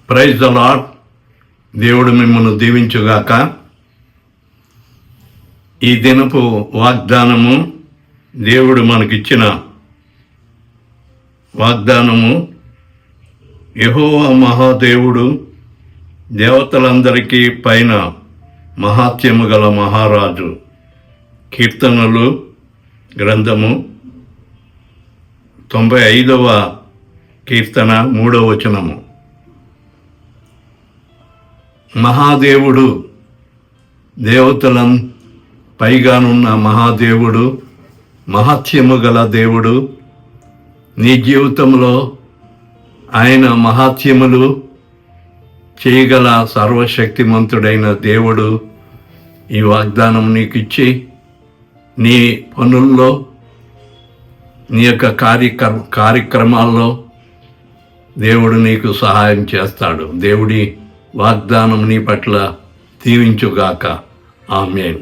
Praise the lord. దేవుడు మిమ్మల్ని దీవించుగాక. ఈ దినపు వాగ్దానము, దేవుడు మనకిచ్చిన వాగ్దానము, యెహోవా మహాదేవుడు దేవతలందరికీ పైన మహాత్యము గల మహారాజు. కీర్తనలు గ్రంథము 95వ కీర్తన 3వ వచనము. మహాదేవుడు, దేవతలం పైగానున్న మహాదేవుడు, మహాత్యము గల దేవుడు. నీ జీవితంలో ఆయన మహాత్యములు చేయగల సర్వశక్తిమంతుడైన దేవుడు ఈ వాగ్దానం నీకు ఇచ్చి, నీ పనుల్లో, నీ యొక్క కార్యక్రమాల్లో దేవుడు నీకు సహాయం చేస్తాడు. దేవుడి వాగ్దానం నీ పట్ల దీవించుగాక. ఆమేన్.